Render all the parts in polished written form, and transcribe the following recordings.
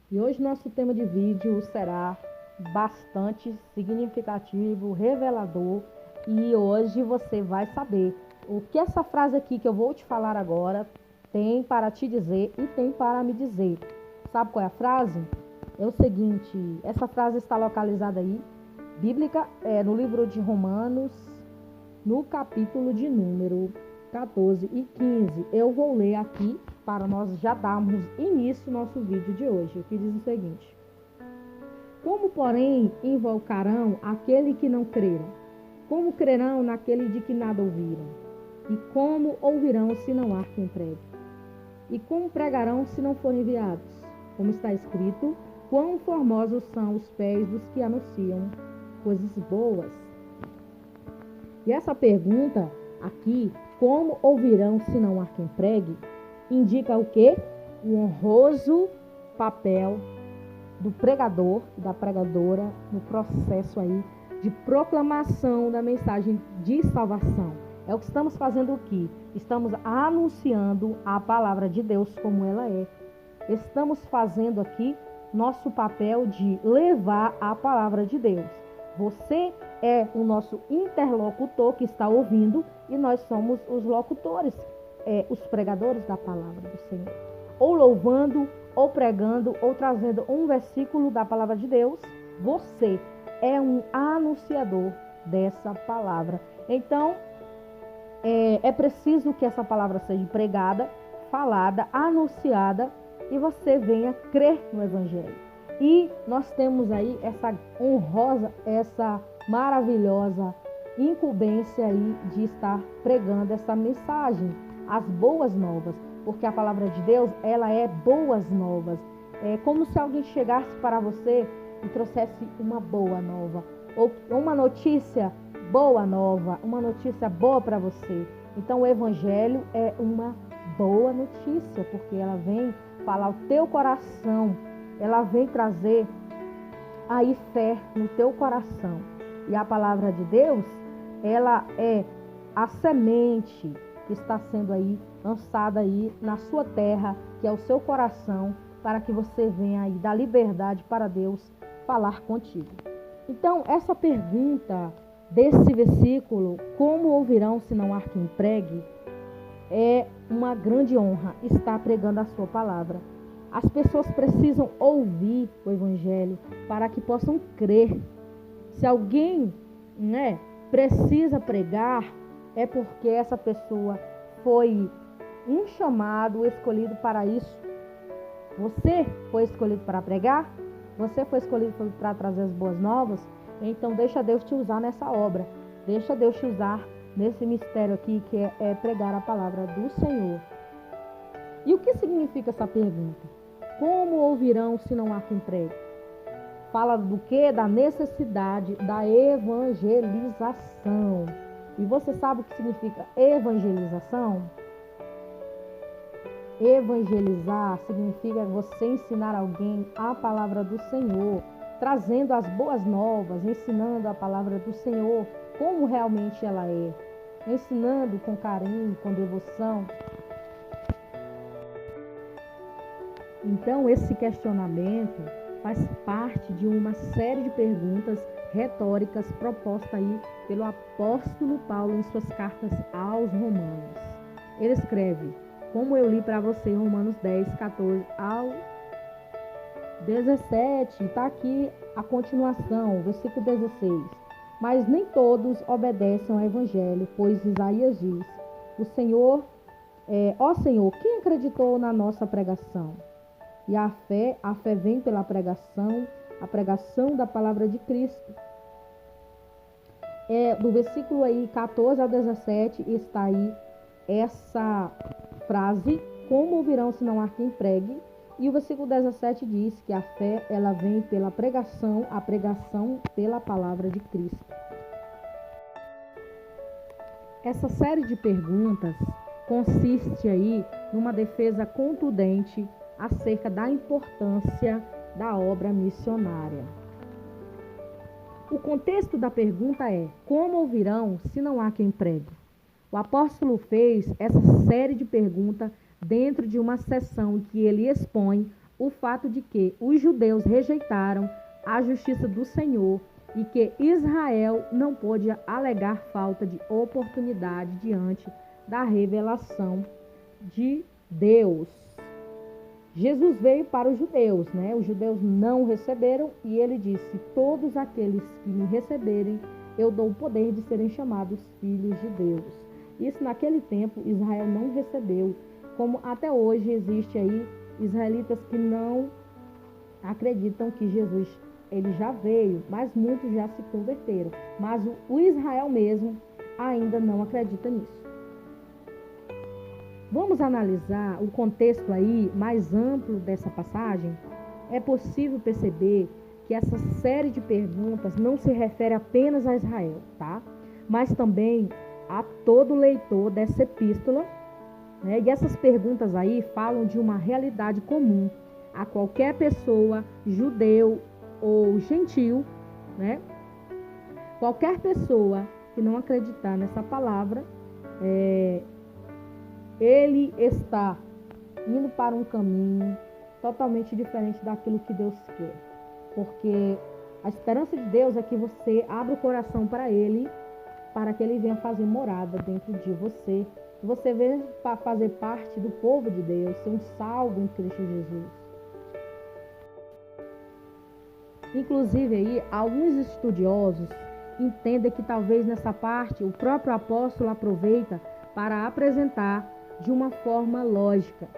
E hoje nosso tema de vídeo será bastante significativo, revelador, e hoje você vai saber o que essa frase aqui que eu vou te falar agora tem para te dizer e tem para me dizer. Sabe qual é a frase? É o seguinte, essa frase está localizada aí, bíblica, no livro de Romanos, no capítulo de número 14 e 15. Eu vou ler aqui para nós já darmos início ao nosso vídeo de hoje, que diz o seguinte: como, porém, invocarão aquele que não creram? Como crerão naquele de que nada ouviram? E como ouvirão se não há quem pregue? E como pregarão se não forem enviados? Como está escrito, quão formosos são os pés dos que anunciam coisas boas. E essa pergunta aqui, como ouvirão se não há quem pregue, indica o quê? O honroso papel do pregador e da pregadora no processo aí de proclamação da mensagem de salvação. É o que estamos fazendo aqui. Estamos anunciando a palavra de Deus como ela é. Estamos fazendo aqui nosso papel de levar a palavra de Deus. Você é o nosso interlocutor que está ouvindo e nós somos os locutores, os pregadores da palavra do Senhor. Ou louvando, ou pregando, ou trazendo um versículo da palavra de Deus, você é um anunciador dessa palavra. Então, é preciso que essa palavra seja pregada, falada, anunciada e você venha crer no Evangelho. E nós temos aí essa honrosa, essa maravilhosa incumbência aí de estar pregando essa mensagem, as boas novas, porque a palavra de Deus, ela é boas novas. É como se alguém chegasse para você e trouxesse uma boa nova, ou uma notícia boa nova, uma notícia boa para você. Então o Evangelho é uma boa notícia, porque ela vem falar o teu coração, ela vem trazer aí fé no teu coração. E a palavra de Deus, ela é a semente que está sendo aí lançada aí na sua terra, que é o seu coração, para que você venha aí dar liberdade para Deus falar contigo. Então, essa pergunta desse versículo, como ouvirão se não há quem pregue, é uma grande honra estar pregando a sua palavra. As pessoas precisam ouvir o Evangelho para que possam crer. Se alguém, precisa pregar, é porque essa pessoa foi um chamado escolhido para isso. Você foi escolhido para pregar? Você foi escolhido para trazer as boas novas? Então deixa Deus te usar nessa obra. Deixa Deus te usar nesse mistério aqui que é pregar a palavra do Senhor. E o que significa essa pergunta? Como ouvirão se não há quem pregue? Fala do quê? Da necessidade da evangelização. E você sabe o que significa evangelização? Evangelizar significa você ensinar alguém a palavra do Senhor, trazendo as boas novas, ensinando a palavra do Senhor como realmente ela é, ensinando com carinho, com devoção. Então, esse questionamento faz parte de uma série de perguntas retóricas propostas aí pelo apóstolo Paulo em suas cartas aos Romanos. Ele escreve, como eu li para você, Romanos 10, 14 ao 17, está aqui a continuação, versículo 16. Mas nem todos obedecem ao Evangelho, pois Isaías diz, ó Senhor, quem acreditou na nossa pregação? E a fé vem pela pregação, a pregação da palavra de Cristo. Do versículo aí 14 ao 17 está aí essa frase, como ouvirão se não há quem pregue? E o versículo 17 diz que a fé, ela vem pela pregação, a pregação pela palavra de Cristo. Essa série de perguntas consiste aí numa defesa contundente acerca da importância da obra missionária. O contexto da pergunta é: como ouvirão se não há quem pregue? O apóstolo fez essa série de perguntas dentro de uma sessão em que ele expõe o fato de que os judeus rejeitaram a justiça do Senhor e que Israel não pôde alegar falta de oportunidade diante da revelação de Deus. Jesus veio para os judeus, né? Os judeus não receberam e ele disse: todos aqueles que me receberem, eu dou o poder de serem chamados filhos de Deus. Isso naquele tempo Israel não recebeu, como até hoje existe aí israelitas que não acreditam que Jesus ele já veio, mas muitos já se converteram. Mas o Israel mesmo ainda não acredita nisso. Vamos analisar o contexto aí mais amplo dessa passagem. É possível perceber que essa série de perguntas não se refere apenas a Israel, tá? Mas também a todo leitor dessa epístola, né? E essas perguntas aí falam de uma realidade comum a qualquer pessoa, judeu ou gentil, né? Qualquer pessoa que não acreditar nessa palavra, ele está indo para um caminho totalmente diferente daquilo que Deus quer. Porque a esperança de Deus é que você abra o coração para Ele, para que Ele venha fazer morada dentro de você. Que você venha para fazer parte do povo de Deus, ser um salvo em Cristo Jesus. Inclusive aí, alguns estudiosos entendem que talvez nessa parte o próprio apóstolo aproveita para apresentar de uma forma lógica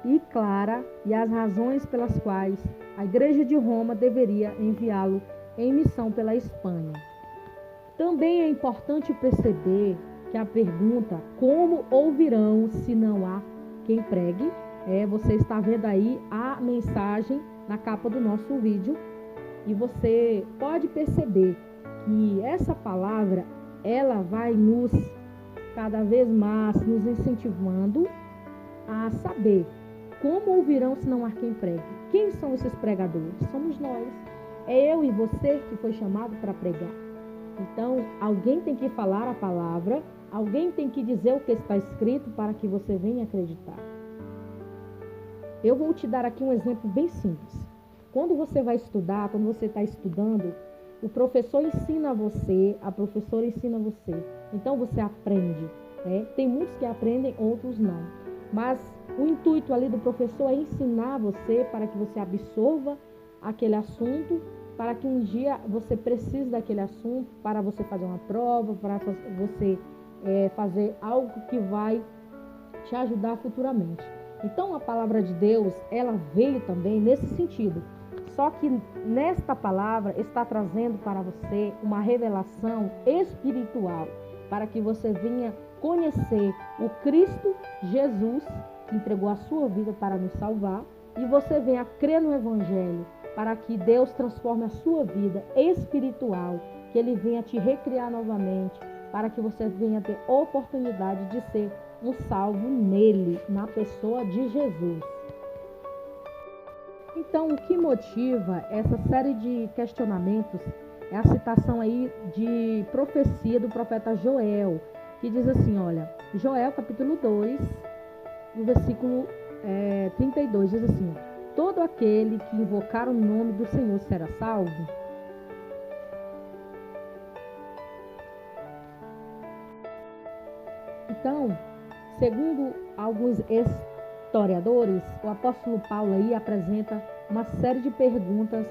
e clara e as razões pelas quais a Igreja de Roma deveria enviá-lo em missão pela Espanha. Também é importante perceber que a pergunta como ouvirão se não há quem pregue, você está vendo aí a mensagem na capa do nosso vídeo e você pode perceber que essa palavra ela vai nos cada vez mais nos incentivando a saber como ouvirão se não há quem pregue. Quem são esses pregadores? Somos nós. É eu e você que foi chamado para pregar. Então, alguém tem que falar a palavra, alguém tem que dizer o que está escrito para que você venha acreditar. Eu vou te dar aqui um exemplo bem simples. Quando você vai estudar, quando você está estudando, o professor ensina você, a professora ensina você. Então você aprende. Tem muitos que aprendem, outros não. Mas o intuito ali do professor é ensinar você para que você absorva aquele assunto, para que um dia você precise daquele assunto, para você fazer uma prova, para você fazer algo que vai te ajudar futuramente. Então a palavra de Deus, ela veio também nesse sentido. Só que nesta palavra está trazendo para você uma revelação espiritual, para que você venha conhecer o Cristo Jesus, que entregou a sua vida para nos salvar, e você venha crer no Evangelho, para que Deus transforme a sua vida espiritual, que Ele venha te recriar novamente, para que você venha ter oportunidade de ser um salvo nele, na pessoa de Jesus. Então, o que motiva essa série de questionamentos é a citação aí de profecia do profeta Joel, que diz assim, olha, Joel capítulo 2, no versículo 32, diz assim: todo aquele que invocar o nome do Senhor será salvo. Então, segundo alguns historiadores, o apóstolo Paulo aí apresenta uma série de perguntas,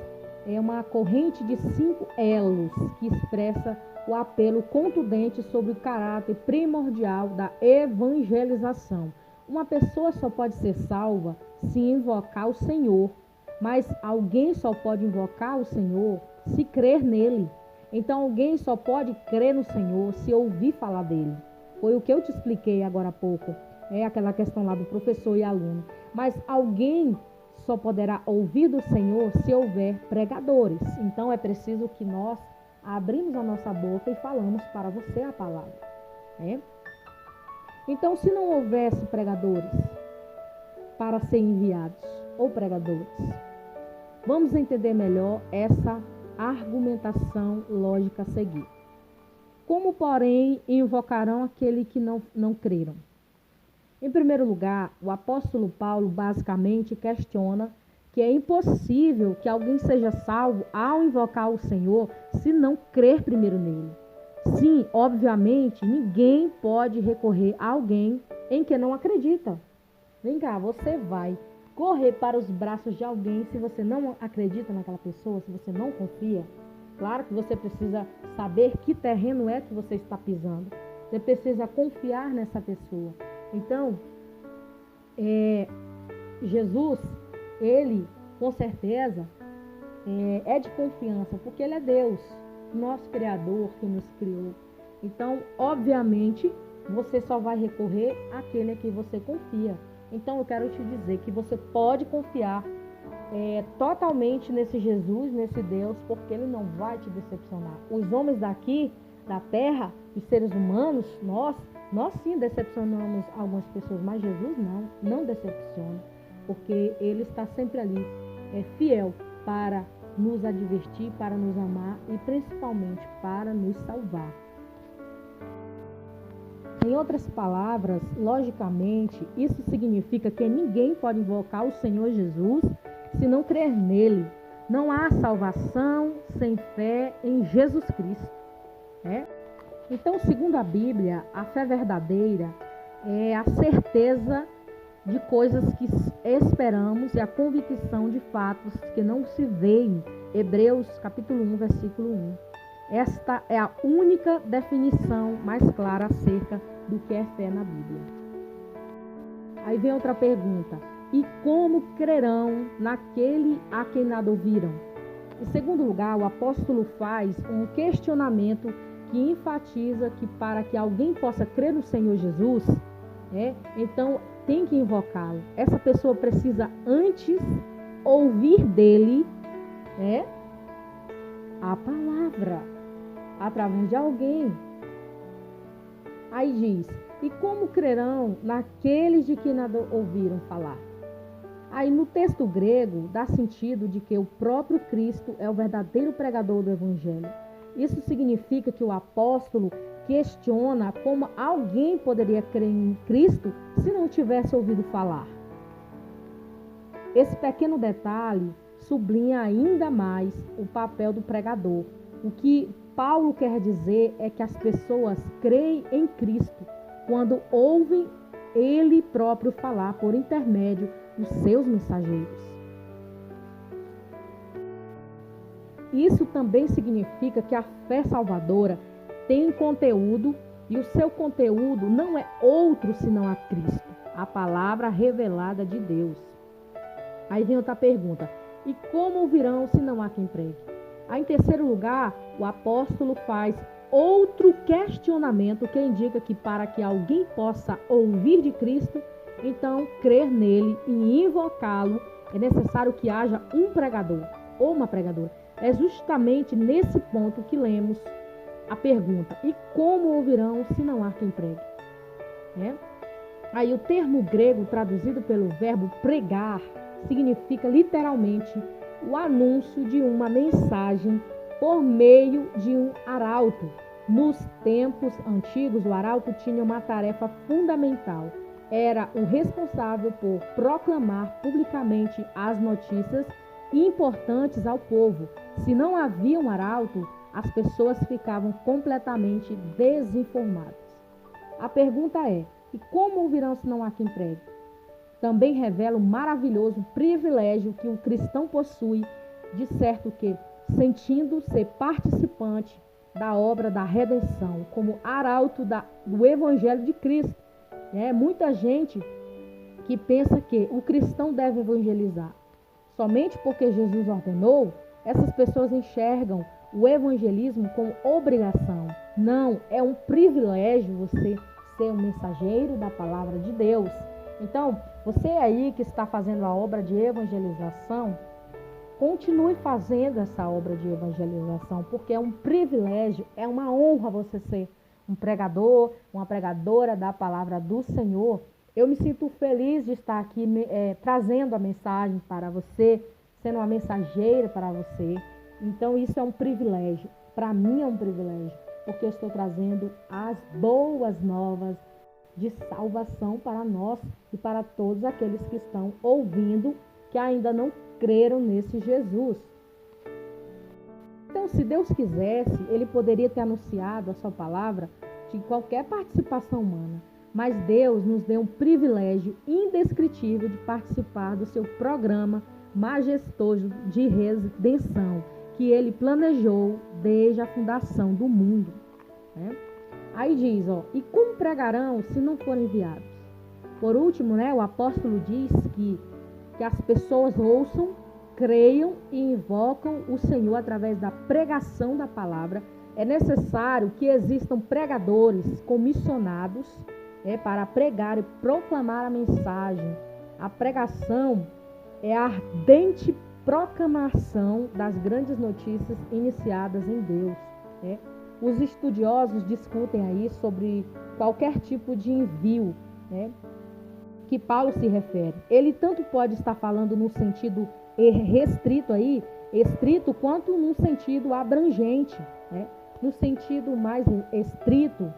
uma corrente de 5 elos que expressa o apelo contundente sobre o caráter primordial da evangelização. Uma pessoa só pode ser salva se invocar o Senhor, mas alguém só pode invocar o Senhor se crer nele. Então alguém só pode crer no Senhor se ouvir falar dele. Foi o que eu te expliquei agora há pouco. É aquela questão lá do professor e aluno. Mas alguém só poderá ouvir do Senhor se houver pregadores. Então é preciso que nós abrimos a nossa boca e falamos para você a palavra. Então, se não houvesse pregadores para ser enviados, ou pregadores, vamos entender melhor essa argumentação lógica a seguir. Como, porém, invocarão aquele que não creram? Em primeiro lugar, o apóstolo Paulo basicamente questiona que é impossível que alguém seja salvo ao invocar o Senhor se não crer primeiro nele. Sim, obviamente, ninguém pode recorrer a alguém em que não acredita. Vem cá, você vai correr para os braços de alguém se você não acredita naquela pessoa, se você não confia? Claro que você precisa saber que terreno é que você está pisando. Você precisa confiar nessa pessoa. Então, Jesus, ele, com certeza, é de confiança, porque ele é Deus, nosso Criador que nos criou. Então, obviamente, você só vai recorrer àquele a quem você confia. Então, eu quero te dizer que você pode confiar totalmente nesse Jesus, nesse Deus, porque ele não vai te decepcionar. Os homens daqui, da terra, os seres humanos, nós sim decepcionamos algumas pessoas, mas Jesus não decepciona, porque ele está sempre ali, fiel para nos advertir, para nos amar e principalmente para nos salvar. Em outras palavras, logicamente, isso significa que ninguém pode invocar o Senhor Jesus se não crer nele. Não há salvação sem fé em Jesus Cristo. Então, segundo a Bíblia, a fé verdadeira é a certeza de coisas que esperamos e a convicção de fatos que não se veem. Hebreus capítulo 1, versículo 1. Esta é a única definição mais clara acerca do que é fé na Bíblia. Aí vem outra pergunta. E como crerão naquele a quem nada ouviram? Em segundo lugar, o apóstolo faz um questionamento que enfatiza que para que alguém possa crer no Senhor Jesus, então tem que invocá-lo. Essa pessoa precisa antes ouvir dele a palavra, através de alguém. Aí diz, e como crerão naqueles de que nada ouviram falar? Aí no texto grego dá sentido de que o próprio Cristo é o verdadeiro pregador do Evangelho. Isso significa que o apóstolo questiona como alguém poderia crer em Cristo se não tivesse ouvido falar. Esse pequeno detalhe sublinha ainda mais o papel do pregador. O que Paulo quer dizer é que as pessoas creem em Cristo quando ouvem ele próprio falar por intermédio dos seus mensageiros. Isso também significa que a fé salvadora tem conteúdo e o seu conteúdo não é outro senão a Cristo, a palavra revelada de Deus. Aí vem outra pergunta. E como ouvirão se não há quem pregue? Aí, em terceiro lugar, o apóstolo faz outro questionamento que indica que para que alguém possa ouvir de Cristo, então crer nele e invocá-lo, é necessário que haja um pregador ou uma pregadora. É justamente nesse ponto que lemos a pergunta: e como ouvirão se não há quem pregue? Aí o termo grego traduzido pelo verbo pregar significa literalmente o anúncio de uma mensagem por meio de um arauto. Nos tempos antigos, o arauto tinha uma tarefa fundamental. Era o responsável por proclamar publicamente as notícias importantes ao povo. Se não havia um arauto, as pessoas ficavam completamente desinformadas. A pergunta é: e como ouvirão se não há quem pregue? Também revela o maravilhoso privilégio que o cristão possui, de certo que, sentindo ser participante da obra da redenção, como arauto do Evangelho de Cristo. Muita gente que pensa que o cristão deve evangelizar somente porque Jesus ordenou. Essas pessoas enxergam o evangelismo como obrigação. Não, é um privilégio você ser um mensageiro da palavra de Deus. Então, você aí que está fazendo a obra de evangelização, continue fazendo essa obra de evangelização, porque é um privilégio, é uma honra você ser um pregador, uma pregadora da palavra do Senhor. Eu me sinto feliz de estar aqui trazendo a mensagem para você, sendo uma mensageira para você. Então isso é um privilégio, para mim é um privilégio, porque eu estou trazendo as boas novas de salvação para nós e para todos aqueles que estão ouvindo que ainda não creram nesse Jesus. Então, se Deus quisesse, ele poderia ter anunciado a sua palavra de qualquer participação humana. Mas Deus nos deu um privilégio indescritível de participar do seu programa majestoso de redenção, que ele planejou desde a fundação do mundo. Né? Aí diz, e como pregarão se não forem enviados? Por último, o apóstolo diz que as pessoas ouçam, creiam e invocam o Senhor através da pregação da palavra. É necessário que existam pregadores comissionados para pregar e proclamar a mensagem. A pregação é a ardente proclamação das grandes notícias iniciadas em Deus. Os estudiosos discutem aí sobre qualquer tipo de envio, que Paulo se refere. Ele tanto pode estar falando no sentido restrito aí, estrito, quanto no sentido abrangente. No sentido mais estrito,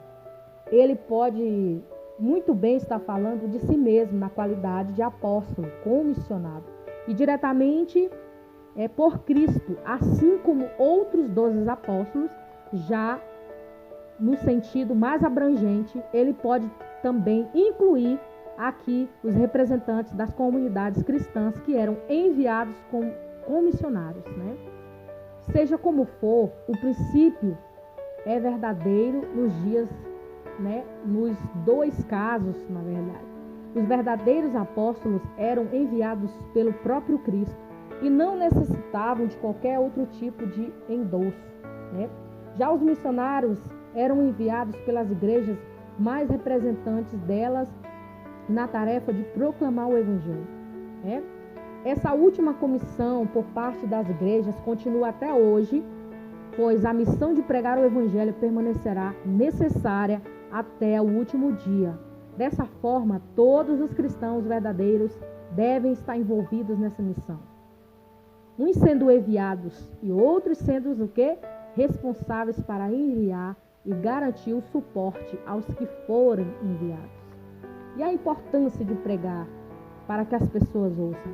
ele pode muito bem estar falando de si mesmo na qualidade de apóstolo, comissionado, e diretamente por Cristo, assim como outros 12 apóstolos. Já no sentido mais abrangente, ele pode também incluir aqui os representantes das comunidades cristãs que eram enviados como missionários. Seja como for, o princípio é verdadeiro nos dias, nos dois casos, na verdade. Os verdadeiros apóstolos eram enviados pelo próprio Cristo e não necessitavam de qualquer outro tipo de endosso. Já os missionários eram enviados pelas igrejas mais representantes delas na tarefa de proclamar o Evangelho. Essa última comissão por parte das igrejas continua até hoje, pois a missão de pregar o Evangelho permanecerá necessária até o último dia. Dessa forma, todos os cristãos verdadeiros devem estar envolvidos nessa missão. Uns sendo enviados e outros sendo o quê? Responsáveis para enviar e garantir o suporte aos que forem enviados. E a importância de pregar para que as pessoas ouçam?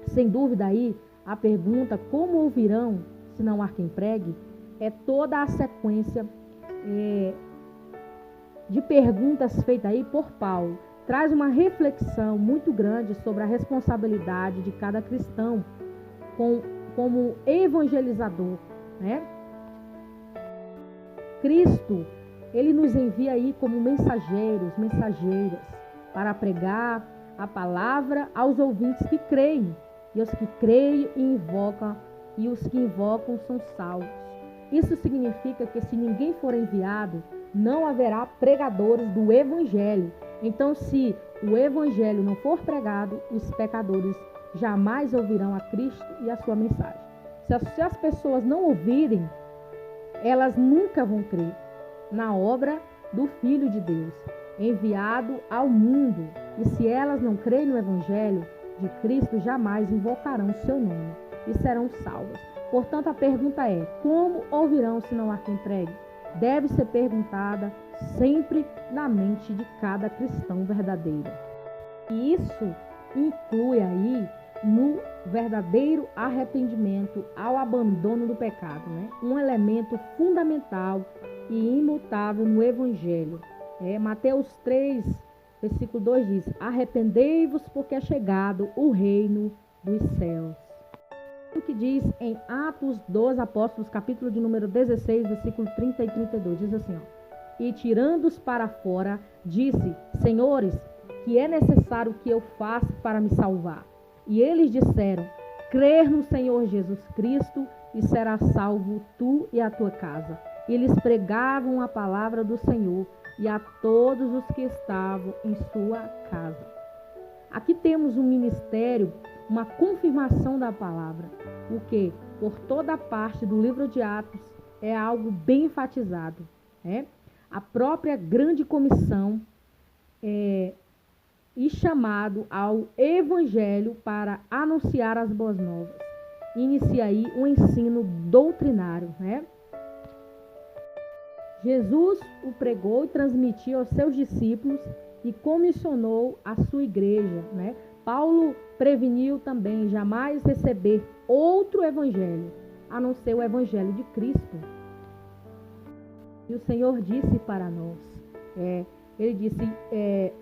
Sem dúvida aí, a pergunta como ouvirão se não há quem pregue é toda a sequência de perguntas feitas aí por Paulo. Traz uma reflexão muito grande sobre a responsabilidade de cada cristão como evangelizador. Cristo, ele nos envia aí como mensageiras, para pregar a palavra aos ouvintes que creem. E os que creem e os que invocam são salvos. Isso significa que se ninguém for enviado, não haverá pregadores do evangelho. Então, se o evangelho não for pregado, os pecadores jamais ouvirão a Cristo e a sua mensagem. Se as pessoas não ouvirem, elas nunca vão crer na obra do Filho de Deus, enviado ao mundo. E se elas não creem no Evangelho de Cristo, jamais invocarão o seu nome e serão salvas. Portanto, a pergunta é: como ouvirão se não há quem pregue? Deve ser perguntada sempre na mente de cada cristão verdadeiro. E isso inclui aí no verdadeiro arrependimento ao abandono do pecado, um elemento fundamental e imutável no Evangelho. Mateus 3, versículo 2 diz: arrependei-vos porque é chegado o reino dos céus. O que diz em Atos dos Apóstolos, capítulo de número 16, versículo 30 e 32, diz assim, e tirando-os para fora, disse: Senhores, que é necessário que eu faça para me salvar? E eles disseram: crer no Senhor Jesus Cristo e serás salvo tu e a tua casa. E eles pregavam a palavra do Senhor e a todos os que estavam em sua casa. Aqui temos um ministério, uma confirmação da palavra, o que, por toda parte do livro de Atos, é algo bem enfatizado. A própria grande comissão e chamado ao evangelho para anunciar as boas novas. Inicia aí um ensino doutrinário. Jesus o pregou e transmitiu aos seus discípulos e comissionou a sua igreja. Paulo preveniu também jamais receber outro evangelho, a não ser o evangelho de Cristo. E o Senhor disse para nós, ele disse,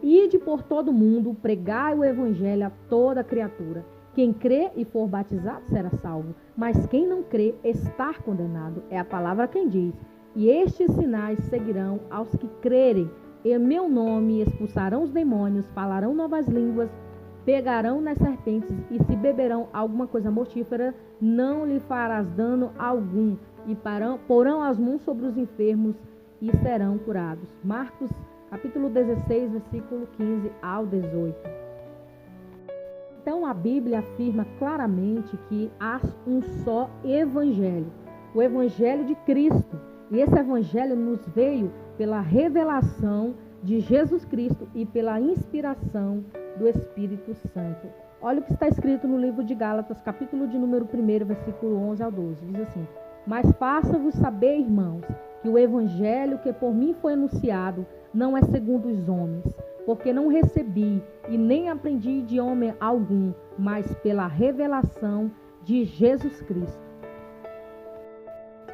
ide por todo mundo, pregai o evangelho a toda criatura. Quem crê e for batizado será salvo, mas quem não crê está condenado. É a palavra quem diz. E estes sinais seguirão aos que crerem. Em meu nome expulsarão os demônios, falarão novas línguas, pegarão nas serpentes, e se beberão alguma coisa mortífera, não lhe farás dano algum, e porão as mãos sobre os enfermos e serão curados. Marcos capítulo 16, versículo 15 ao 18. Então a Bíblia afirma claramente que há um só evangelho, o evangelho de Cristo. E esse evangelho nos veio pela revelação de Jesus Cristo e pela inspiração do Espírito Santo. Olha o que está escrito no livro de Gálatas, capítulo de número 1, versículo 11 ao 12. Diz assim: mas faça-vos saber, irmãos, que o evangelho que por mim foi anunciado não é segundo os homens, porque não recebi e nem aprendi de homem algum, mas pela revelação de Jesus Cristo.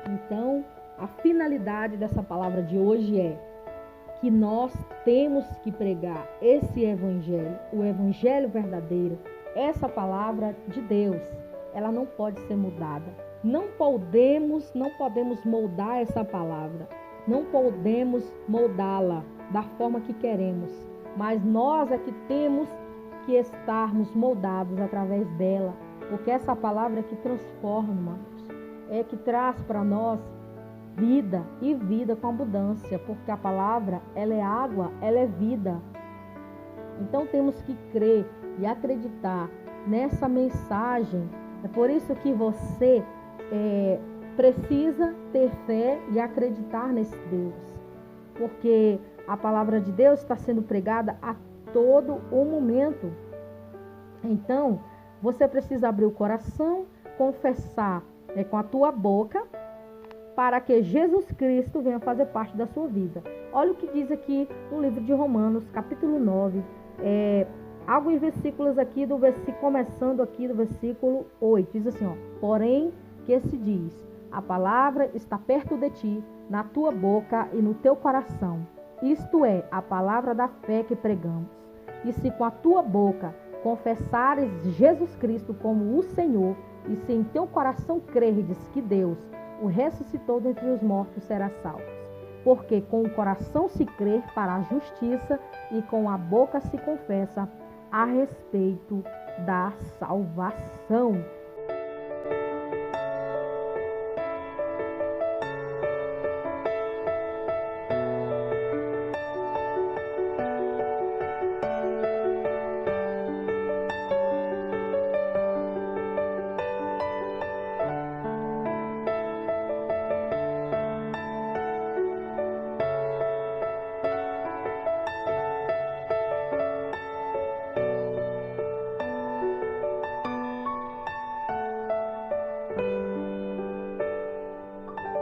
Então, a finalidade dessa palavra de hoje é que nós temos que pregar esse evangelho, o evangelho verdadeiro, essa palavra de Deus. Ela não pode ser mudada. Não podemos moldar essa palavra. Não podemos moldá-la da forma que queremos. Mas nós é que temos que estarmos moldados através dela. Porque essa palavra é que transforma, irmãos. É que traz para nós vida e vida com abundância. Porque a palavra, ela é água, ela é vida. Então temos que crer e acreditar nessa mensagem. É por isso que você precisa ter fé e acreditar nesse Deus. Porque a palavra de Deus está sendo pregada a todo o momento. Então, você precisa abrir o coração, confessar com a tua boca, para que Jesus Cristo venha fazer parte da sua vida. Olha o que diz aqui no livro de Romanos, capítulo 9, alguns versículos aqui, começando aqui do versículo 8, diz assim, porém, que se diz, a palavra está perto de ti, na tua boca e no teu coração. Isto é, a palavra da fé que pregamos. E se com a tua boca confessares Jesus Cristo como o Senhor, e se em teu coração creres que Deus o ressuscitou dentre os mortos, serás salvo. Porque com o coração se crê para a justiça, e com a boca se confessa a respeito da salvação.